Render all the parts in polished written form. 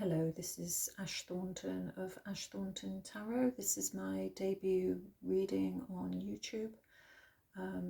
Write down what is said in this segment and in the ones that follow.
Hello, this is Ash Thornton of Ash Thornton Tarot. This is my debut reading on YouTube.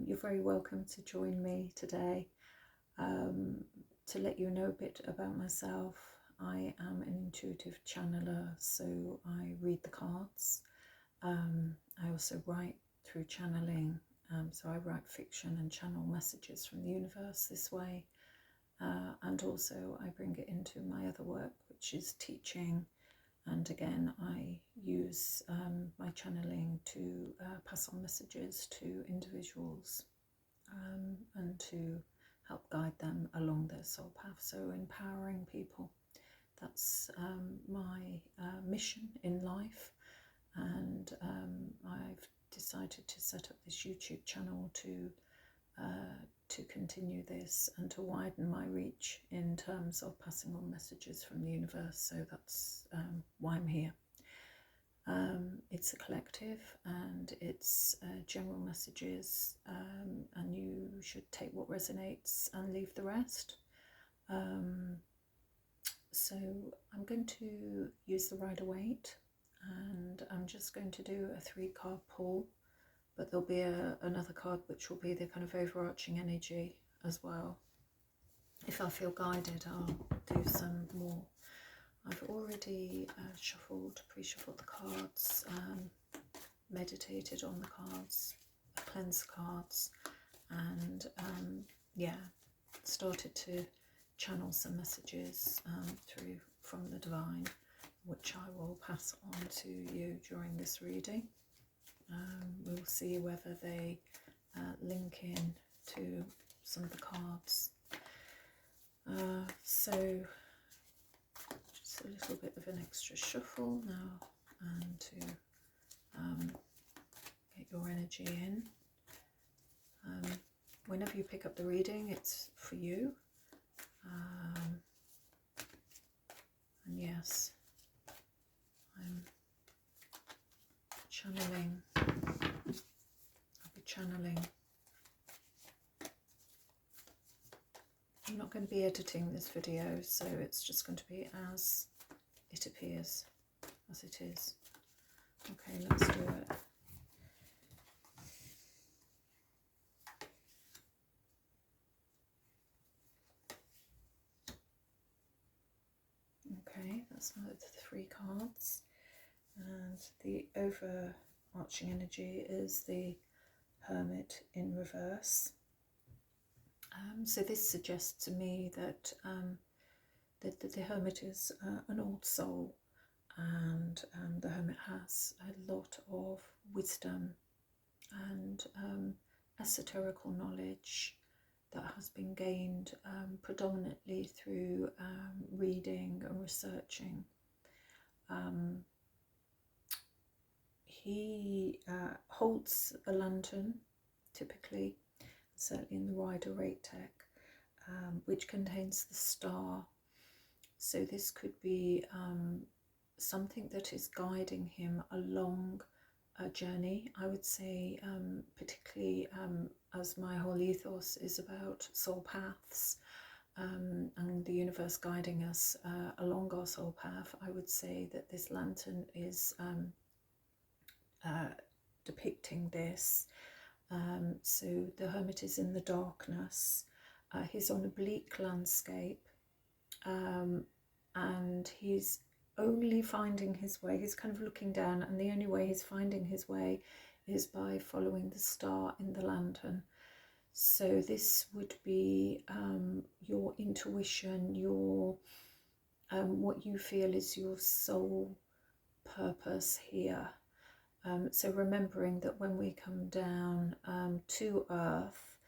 You're very welcome to join me today. To let you know a bit about myself, I am an intuitive channeler, so I read the cards. I also write through channeling, so I write fiction and channel messages from the universe this way. And also I bring it into my other work, which is teaching, and again I use my channeling to pass on messages to individuals and to help guide them along their soul path, so empowering people. That's my mission in life, and I've decided to set up this YouTube channel to continue this and to widen my reach in terms of passing on messages from the universe. So that's why I'm here. It's a collective and it's general messages, and you should take what resonates and leave the rest. So I'm going to use the Rider-Waite, and I'm just going to do a 3-card pull. But there'll be another card which will be the kind of overarching energy as well. If I feel guided, I'll do some more. I've already pre-shuffled the cards, meditated on the cards, cleansed the cards, and started to channel some messages through from the divine, which I will pass on to you during this reading. We'll see whether they link in to some of the cards. So just a little bit of an extra shuffle now, and to get your energy in. Whenever you pick up the reading, it's for you. And yes, I'm channeling. I'll be channeling. I'm not going to be editing this video, so it's just going to be as it appears, as it is. Okay, let's do it. Okay, that's now the 3 cards. And the overarching energy is the Hermit in reverse. So this suggests to me that the Hermit is an old soul, and the Hermit has a lot of wisdom and esoterical knowledge that has been gained predominantly through reading and researching. He holds a lantern, typically, certainly in the Rider-Waite deck, which contains the star. So this could be something that is guiding him along a journey. I would say, particularly as my whole ethos is about soul paths, and the universe guiding us along our soul path, I would say that this lantern is depicting this. So the Hermit is in the darkness. He's on a bleak landscape, and he's only finding his way. He's kind of looking down, and the only way he's finding his way is by following the star in the lantern. So this would be your intuition, your what you feel is your soul purpose here. So remembering that when we come down to Earth,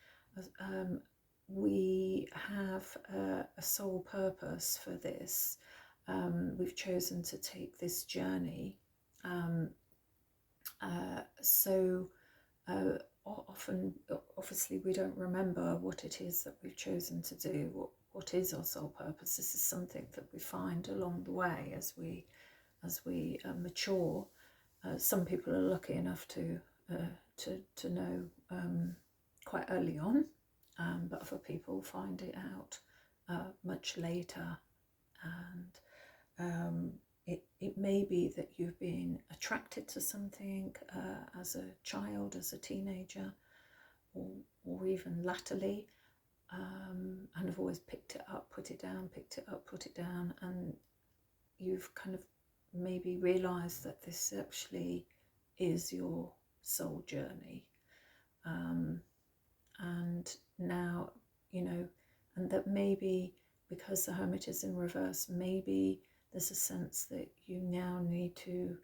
we have a soul purpose for this. We've chosen to take this journey. Often, obviously, we don't remember what it is that we've chosen to do. What is our soul purpose? This is something that we find along the way as we mature. Some people are lucky enough to know quite early on, but other people find it out much later. And It may be that you've been attracted to something as a child, as a teenager, or even latterly, and have always picked it up, put it down, picked it up, put it down, and you've kind of maybe realised that this actually is your soul journey. And now, and that maybe because the Hermit is in reverse, maybe there's a sense that you now need to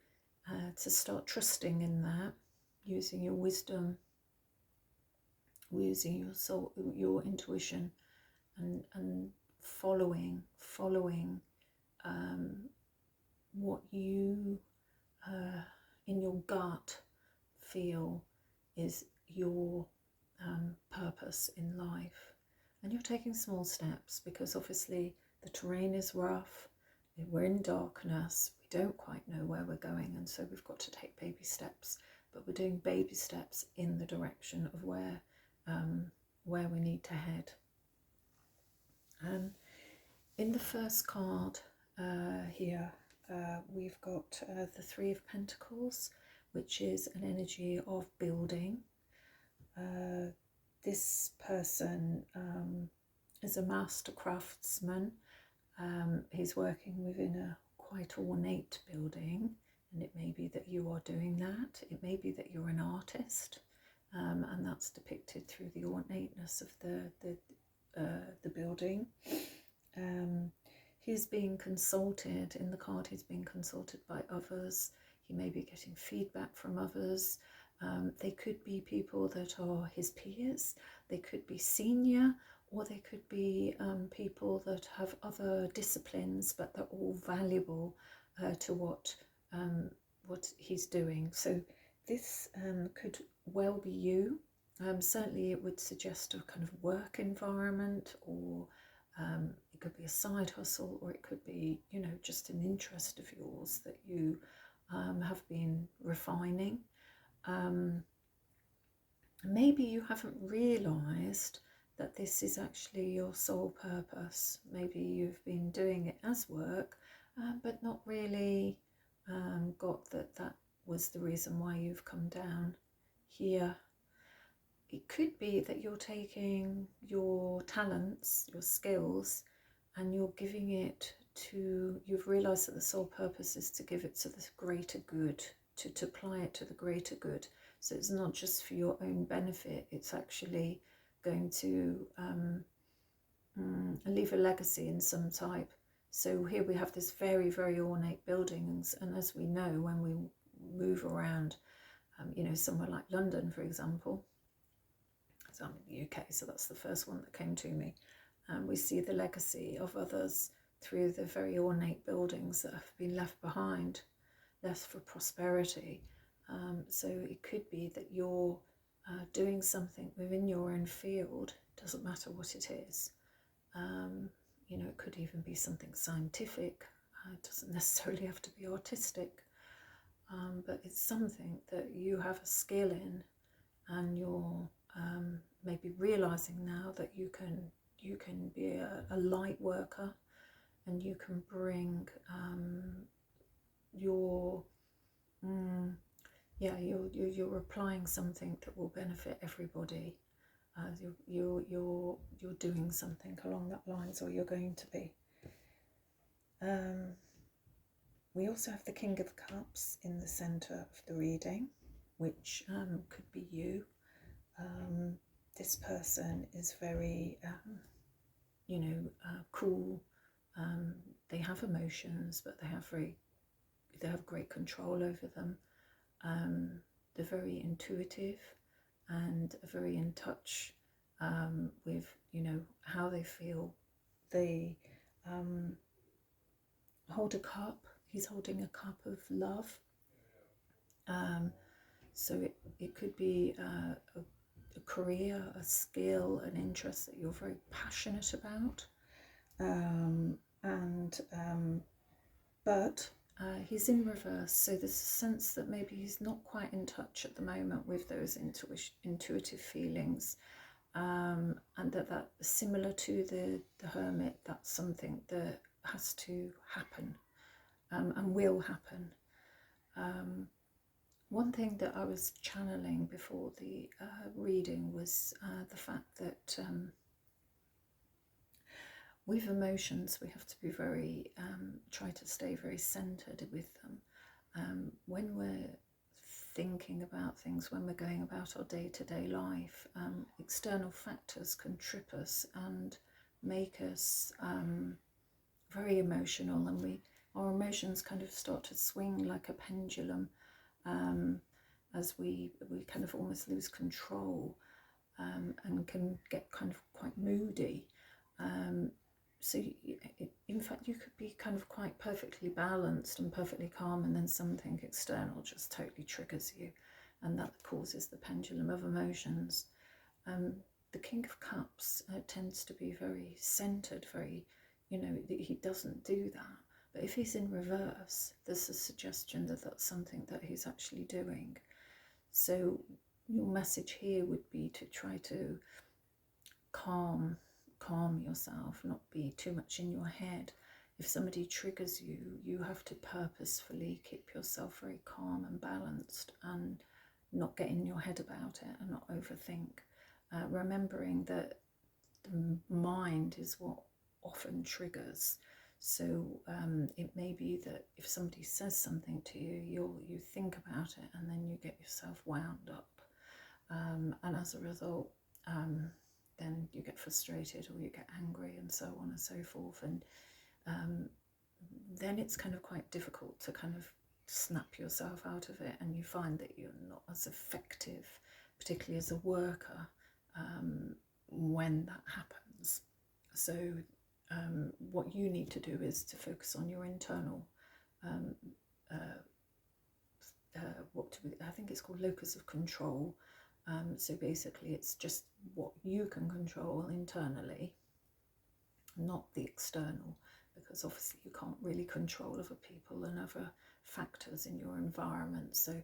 start trusting in that, using your wisdom, using your soul, your intuition, and following what you in your gut feel is your purpose in life. And you're taking small steps because obviously the terrain is rough, we're in darkness, we don't quite know where we're going, and so we've got to take baby steps, but we're doing baby steps in the direction of where we need to head. In the first card here, we've got the Three of Pentacles, which is an energy of building. This person is a master craftsman. He's working within a quite ornate building, and it may be that you are doing that. It may be that you're an artist, and that's depicted through the ornateness of the building. He's being consulted, in the card he's being consulted by others. He may be getting feedback from others. They could be people that are his peers, they could be senior, or they could be people that have other disciplines, but they're all valuable to what he's doing. So this could well be you. Certainly it would suggest a kind of work environment, or it could be a side hustle, or it could be, just an interest of yours that you have been refining. Maybe you haven't realised that this is actually your soul purpose. Maybe you've been doing it as work, but not really got that was the reason why you've come down here. It could be that you're taking your talents, your skills, and you're giving it to, you've realised that the soul purpose is to give it to the greater good, to apply it to the greater good. So it's not just for your own benefit, it's actually going to leave a legacy in some type. So here we have this very, very ornate buildings, and as we know, when we move around, somewhere like London, for example, so I'm in the UK, so that's the first one that came to me, we see the legacy of others through the very ornate buildings that have been left behind, left for prosperity. So it could be that you're doing something within your own field, doesn't matter what it is. It could even be something scientific, it doesn't necessarily have to be artistic, but it's something that you have a skill in, and you're maybe realizing now that you can be a light worker, and you can bring you're applying something that will benefit everybody. You're doing something along that lines, or you're going to be. We also have the King of Cups in the center of the reading, which could be you. This person is very, cool. They have emotions, but they have great control over them. They're very intuitive and very in touch with, how they feel. They hold a cup. He's holding a cup of love. So it could be a career, a skill, an interest that you're very passionate about. But he's in reverse, so there's a sense that maybe he's not quite in touch at the moment with those intuitive feelings, and that similar to the Hermit, that's something that has to happen. and will happen. One thing that I was channeling before the reading was the fact that with emotions we have to be very, try to stay very centered with them. When we're thinking about things, when we're going about our day-to-day life, external factors can trip us and make us very emotional, and our emotions kind of start to swing like a pendulum, as we kind of almost lose control, and can get kind of quite moody. So in fact you could be kind of quite perfectly balanced and perfectly calm, and then something external just totally triggers you, and that causes the pendulum of emotions. The King of Cups tends to be very centered, very, he doesn't do that. But if he's in reverse, there's a suggestion that that's something that he's actually doing. So your message here would be to try to calm yourself, not be too much in your head. If somebody triggers you, you have to purposefully keep yourself very calm and balanced, and not get in your head about it, and not overthink. Remembering that the mind is what often triggers. So it may be that if somebody says something to you, you think about it, and then you get yourself wound up, and as a result, then you get frustrated, or you get angry, and so on and so forth. And then it's kind of quite difficult to kind of snap yourself out of it, and you find that you're not as effective, particularly as a worker, when that happens. So what you need to do is to focus on your internal, I think it's called locus of control. So basically it's just what you can control internally, not the external, because obviously you can't really control other people and other factors in your environment. So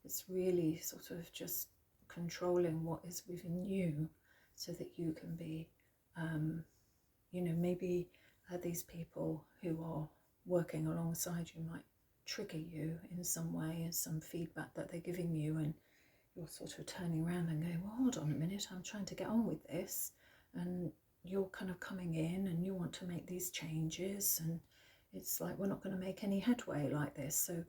it's really sort of just controlling what is within you, so that you can be, maybe these people who are working alongside you might trigger you in some way, as some feedback that they're giving you, and you're sort of turning around and going, well, hold on a minute, I'm trying to get on with this, and you're kind of coming in and you want to make these changes, and it's like, we're not going to make any headway like this. So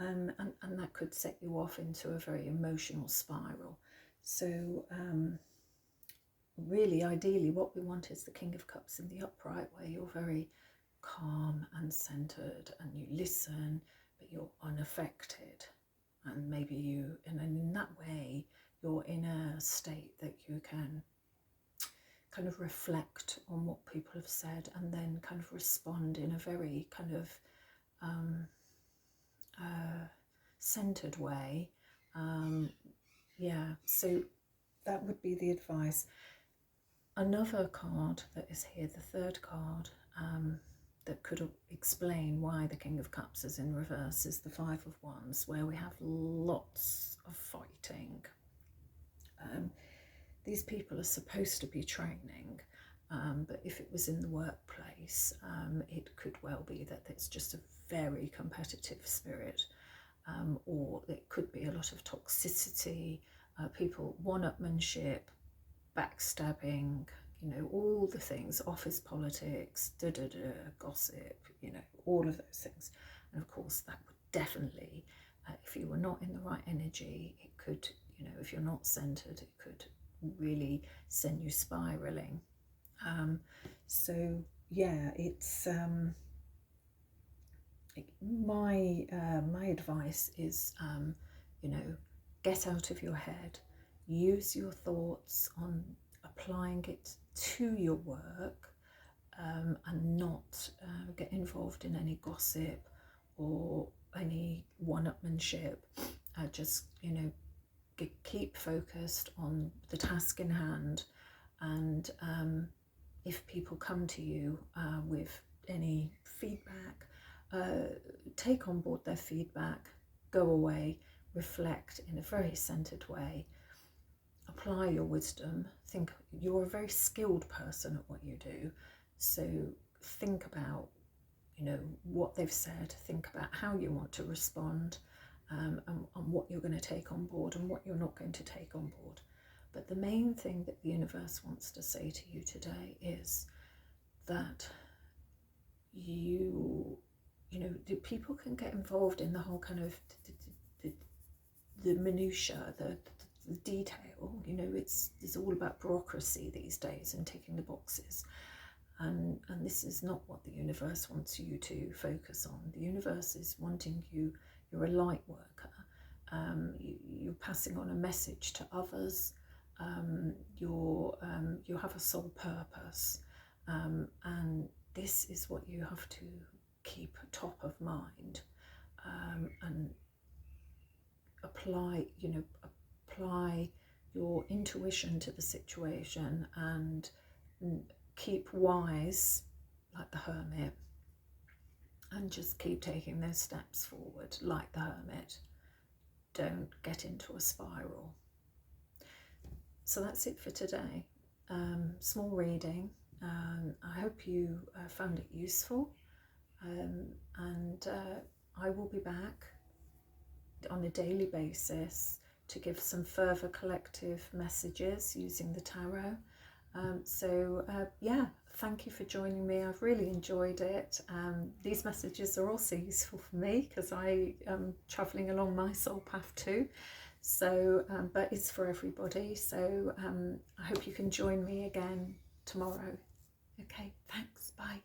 and that could set you off into a very emotional spiral. So really, ideally, what we want is the King of Cups in the upright, where you're very calm and centered, and you listen, but you're unaffected. And maybe and in that way, you're in a state that you can kind of reflect on what people have said, and then kind of respond in a very kind of centered way. So that would be the advice. Another card that is here, the third card, that could explain why the King of Cups is in reverse, is the Five of Wands, where we have lots of fighting. These people are supposed to be training, but if it was in the workplace, it could well be that it's just a very competitive spirit, or it could be a lot of toxicity, people, one-upmanship, backstabbing, all the things, office politics, gossip, all of those things. And of course that would definitely, if you were not in the right energy, it could, if you're not centered, it could really send you spiraling. So yeah, it's my advice is, get out of your head, use your thoughts on applying it to your work, and not get involved in any gossip or any one-upmanship. Just keep focused on the task in hand, and if people come to you with any feedback, take on board their feedback, go away, reflect in a very centered way, apply your wisdom. Think you're a very skilled person at what you do, so think about you know, what they've said, think about how you want to respond, and what you're going to take on board and what you're not going to take on board. But the main thing that the universe wants to say to you today is that you know, people can get involved in the whole kind of the minutiae, the detail. You know, it's all about bureaucracy these days and ticking the boxes. And this is not what the universe wants you to focus on. The universe is wanting you, you're a light worker. You're passing on a message to others. You have a soul purpose. And this is what you have to keep top of mind, and apply your intuition to the situation, and keep wise like the hermit, and just keep taking those steps forward like the hermit. Don't get into a spiral. So that's it for today. Small reading. I hope you found it useful, and I will be back on a daily basis to give some further collective messages using the tarot. Yeah, thank you for joining me. I've really enjoyed it. These messages are also useful for me because I am travelling along my soul path too. So, but it's for everybody. So I hope you can join me again tomorrow. Okay, thanks. Bye.